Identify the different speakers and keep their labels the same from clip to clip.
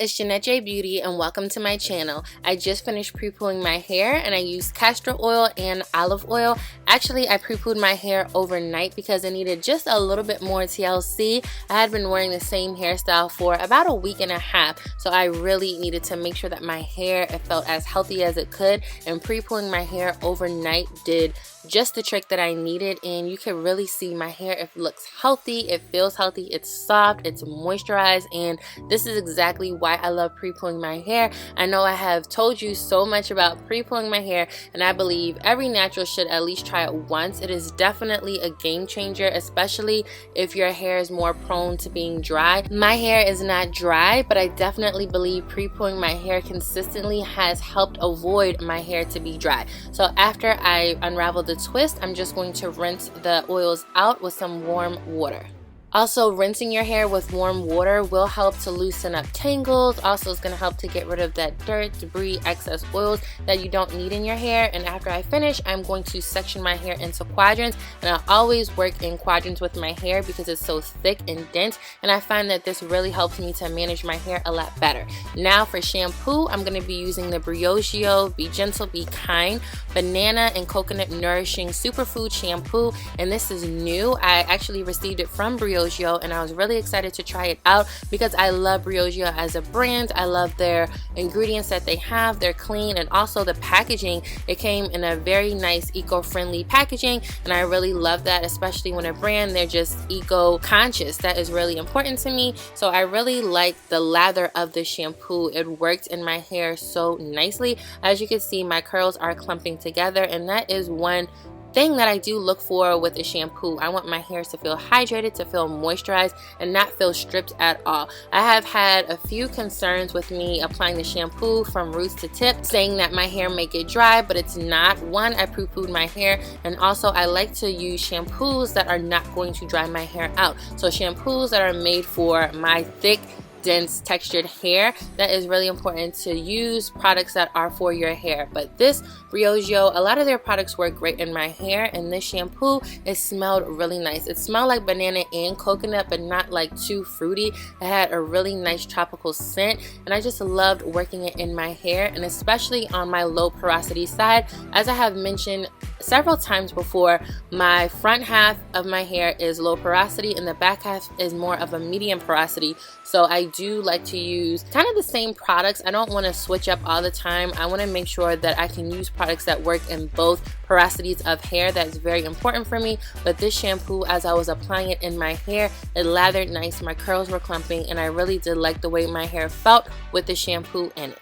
Speaker 1: it's Jeanette J Beauty and welcome to my channel. I just finished pre-pooing my hair and I used castor oil and olive oil. Actually, I pre-pooed my hair overnight because I needed just a little bit more TLC. I had been wearing the same hairstyle for about a week and a half, so I really needed to make sure that my hair felt as healthy as it could, and pre-pooing my hair overnight did just the trick that I needed. And you can really see my hair, it looks healthy, it feels healthy, it's soft, it's moisturized, and this is exactly why I love pre-pooing my hair. I know I have told you so much about pre-pooing my hair, and I believe every natural should at least try it once. It is definitely a game changer, especially if your hair is more prone to being dry. My hair is not dry, but I definitely believe pre-pooing my hair consistently has helped avoid my hair to be dry. So after I unravel the twist, I'm just going to rinse the oils out with some warm water. Also, rinsing your hair with warm water will help to loosen up tangles. Also, it's going to help to get rid of that dirt, debris, excess oils that you don't need in your hair. And after I finish, I'm going to section my hair into quadrants. And I always work in quadrants with my hair because it's so thick and dense. And I find that this really helps me to manage my hair a lot better. Now for shampoo, I'm going to be using the Briogeo Be Gentle, Be Kind Banana and Coconut Nourishing Superfood Shampoo. And this is new. I actually received it from Briogeo, and I was really excited to try it out because I love Briogeo as a brand. I love their ingredients that they have. They're clean, and also the packaging. It came in a very nice eco-friendly packaging, and I really love that, especially when a brand, they're just eco-conscious. That is really important to me. So I really like the lather of the shampoo. It worked in my hair so nicely. As you can see, my curls are clumping together, and that is one thing that I do look for with a shampoo. I want my hair to feel hydrated, to feel moisturized, and not feel stripped at all. I have had a few concerns with me applying the shampoo from roots to tip, saying that my hair may get dry, but it's not. One, I pre-pooed my hair, and also I like to use shampoos that are not going to dry my hair out. So shampoos that are made for my thick, dense textured hair, that is really important to use products that are for your hair. But this Briogeo, a lot of their products work great in my hair, and this shampoo, it smelled really nice. It smelled like banana and coconut, but not like too fruity. It had a really nice tropical scent, and I just loved working it in my hair, and especially on my low porosity side. As I have mentioned several times before, my front half of my hair is low porosity and the back half is more of a medium porosity. So I do like to use kind of the same products. I don't want to switch up all the time. I want to make sure that I can use products that work in both porosities of hair. That's very important for me. But this shampoo, as I was applying it in my hair, it lathered nice. My curls were clumping, and I really did like the way my hair felt with the shampoo in it.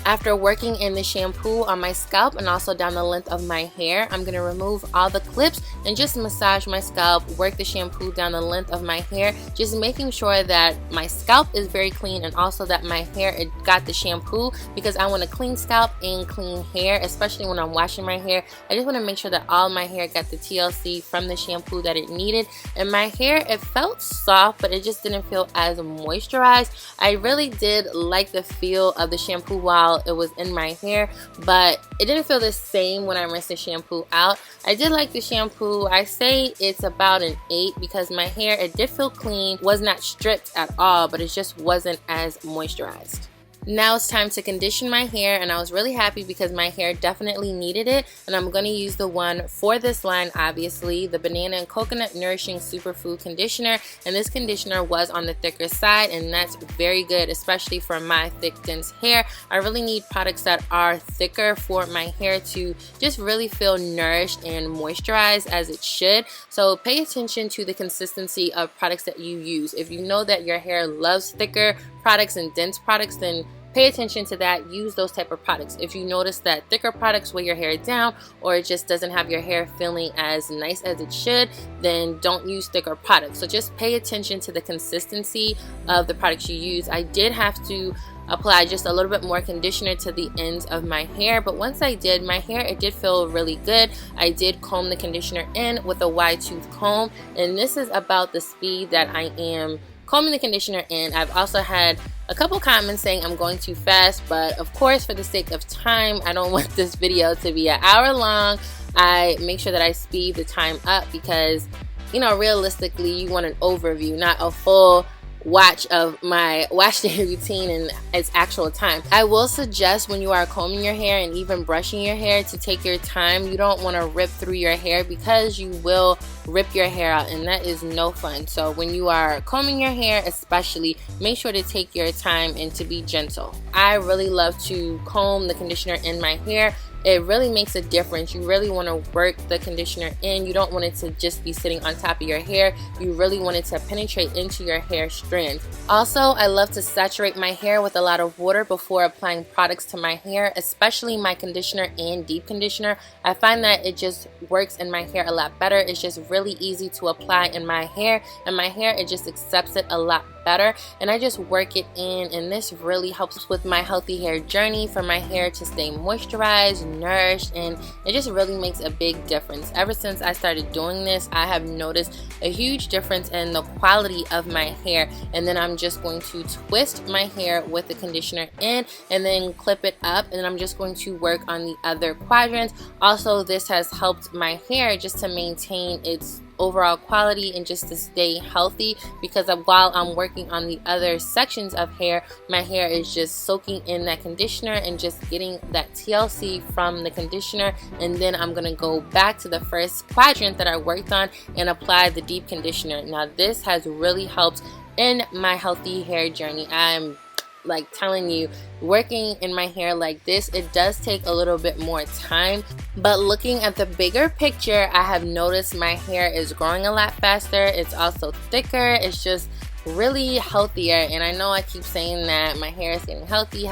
Speaker 1: After working in the shampoo on my scalp and also down the length of my hair, I'm going to remove all the clips and just massage my scalp, work the shampoo down the length of my hair, just making sure that my scalp is very clean and also that my hair, it got the shampoo, because I want a clean scalp and clean hair, especially when I'm washing my hair. I just want to make sure that all my hair got the TLC from the shampoo that it needed. And my hair, it felt soft, but it just didn't feel as moisturized. I really did like the feel of the shampoo while it was in my hair, but it didn't feel the same when I rinsed the shampoo out. I did like the shampoo. I say it's about an 8 because my hair, it did feel clean, was not stripped at all, but it just wasn't as moisturized. Now it's time to condition my hair, and I was really happy because my hair definitely needed it, and I'm going to use the one for this line, obviously, the Banana and Coconut Nourishing Superfood Conditioner. And this conditioner was on the thicker side, and that's very good, especially for my thick, dense hair. I really need products that are thicker for my hair to just really feel nourished and moisturized as it should. So pay attention to the consistency of products that you use. If you know that your hair loves thicker products and dense products, then pay attention to that. Use those type of products. If you notice that thicker products weigh your hair down, or it just doesn't have your hair feeling as nice as it should, then don't use thicker products. So just pay attention to the consistency of the products you use. I did have to apply just a little bit more conditioner to the ends of my hair, but once I did, my hair, it did feel really good. I did comb the conditioner in with a wide tooth comb, and this is about the speed that I am combing the conditioner in. I've also had a couple comments saying I'm going too fast, but of course for the sake of time, I don't want this video to be an hour long. I make sure that I speed the time up because, you know, realistically you want an overview, not a full watch of my wash day routine and its actual time. I will suggest when you are combing your hair and even brushing your hair to take your time. You don't want to rip through your hair because you will rip your hair out, and that is no fun. So when you are combing your hair especially, make sure to take your time and to be gentle. I really love to comb the conditioner in my hair. It really makes a difference. You really want to work the conditioner in. You don't want it to just be sitting on top of your hair. You really want it to penetrate into your hair strands. Also, I love to saturate my hair with a lot of water before applying products to my hair, especially my conditioner and deep conditioner. I find that it just works in my hair a lot better. It's just really easy to apply in my hair, and my hair, it just accepts it a lot better, and I just work it in, and this really helps with my healthy hair journey for my hair to stay moisturized, nourished, and it just really makes a big difference. Ever since I started doing this, I have noticed a huge difference in the quality of my hair. And then I'm just going to twist my hair with the conditioner in and then clip it up, and then I'm just going to work on the other quadrants. Also, this has helped my hair just to maintain its overall quality and just to stay healthy, because while I'm working on the other sections of hair, my hair is just soaking in that conditioner and just getting that TLC from the conditioner. And then I'm gonna go back to the first quadrant that I worked on and apply the deep conditioner. Now this has really helped in my healthy hair journey. I'm like telling you, working in my hair like this, it does take a little bit more time, but looking at the bigger picture, I have noticed my hair is growing a lot faster. It's also thicker. It's just really healthier. And I know I keep saying that my hair is getting healthy.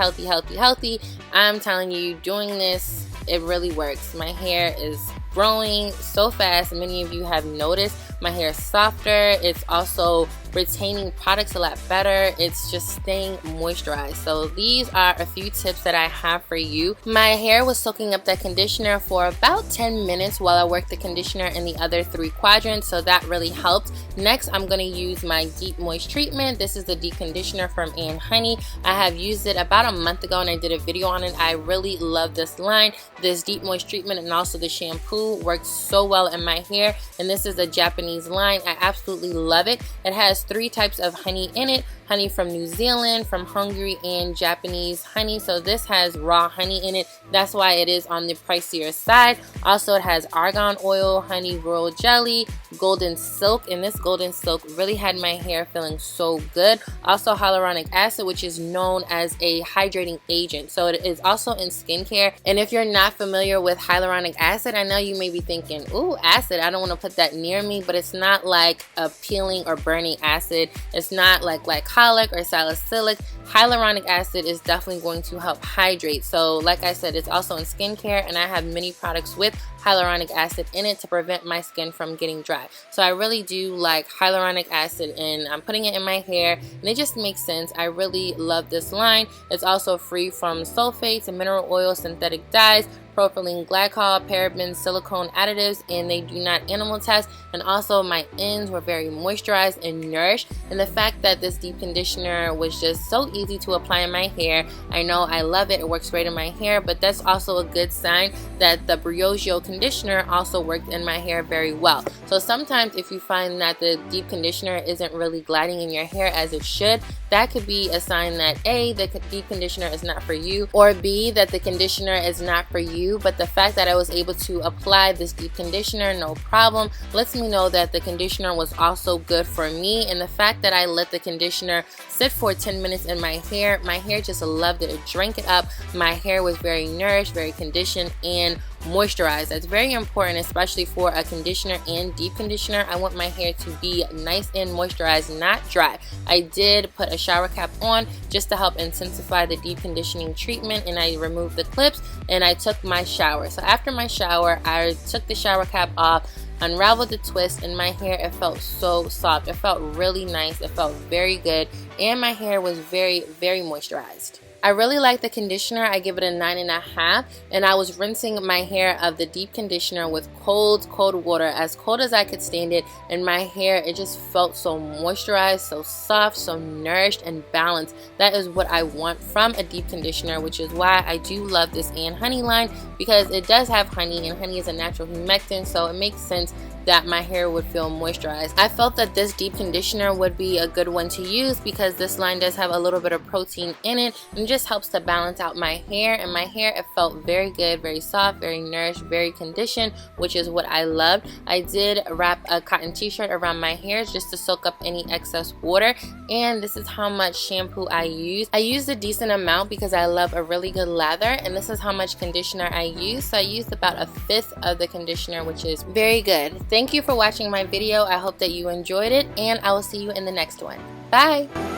Speaker 1: I'm telling you, doing this, it really works. My hair is growing so fast. Many of you have noticed my hair is softer. It's also retaining products a lot better. It's just staying moisturized. So these are a few tips that I have for you. My hair was soaking up that conditioner for about 10 minutes while I worked the conditioner in the other three quadrants, so that really helped. Next, I'm going to use my deep moist treatment. This is the deep conditioner from Honey. I have used it about a month ago and I did a video on it. I really love this line. This deep moist treatment and also the shampoo works so well in my hair, and this is a Japanese line. I absolutely love it. It has 3 types of honey in it. Honey from New Zealand, from Hungary, and Japanese honey. So this has raw honey in it. That's why it is on the pricier side. Also, it has argan oil, honey royal jelly, golden silk, and this golden silk really had my hair feeling so good. Also, hyaluronic acid, which is known as a hydrating agent. So it is also in skincare. And if you're not familiar with hyaluronic acid, I know you may be thinking, ooh, acid, I don't want to put that near me, but it's not like a peeling or burning acid. It's not like glycolic or salicylic. Hyaluronic acid is definitely going to help hydrate. So like I said, it's also in skincare, and I have many products with hyaluronic acid in it to prevent my skin from getting dry. So I really do like hyaluronic acid, and I'm putting it in my hair, and it just makes sense. I really love this line. It's also free from sulfates and mineral oil, synthetic dyes, propylene glycol, parabens, silicone additives, and they do not animal test. And also my ends were very moisturized and nourished, and the fact that this deep conditioner was just so easy to apply in my hair, I know I love it. It works great in my hair, but that's also a good sign that the Briogeo conditioner also worked in my hair very well. So sometimes if you find that the deep conditioner isn't really gliding in your hair as it should, that could be a sign that A, the deep conditioner is not for you, or B, that the conditioner is not for you. But the fact that I was able to apply this deep conditioner no problem lets me know that the conditioner was also good for me. And the fact that I let the conditioner sit for 10 minutes in my hair just loved it. It drank it up. My hair was very nourished, very conditioned, and moisturized. That's very important, especially for a conditioner and deep conditioner. I want my hair to be nice and moisturized, not dry. I did put a shower cap on just to help intensify the deep conditioning treatment, and I removed the clips and I took my shower. So after my shower, I took the shower cap off, unraveled the twist, and my hair, it felt so soft. It felt really nice. It felt very good, and my hair was very, very moisturized. I really like the conditioner. I give it a 9.5, and I was rinsing my hair of the deep conditioner with cold water, as cold as I could stand it, and my hair, it just felt so moisturized, so soft, so nourished and balanced. That is what I want from a deep conditioner, which is why I do love this And Honey line, because it does have honey, and honey is a natural humectant, so it makes sense that my hair would feel moisturized. I felt that this deep conditioner would be a good one to use because this line does have a little bit of protein in it and just helps to balance out my hair. And my hair, it felt very good, very soft, very nourished, very conditioned, which is what I loved. I did wrap a cotton t-shirt around my hair just to soak up any excess water, and this is how much shampoo I used. I used a decent amount because I love a really good lather, and this is how much conditioner I used. So I used about 1/5 of the conditioner, which is very good. Thank you for watching my video. I hope that you enjoyed it, and I will see you in the next one. Bye!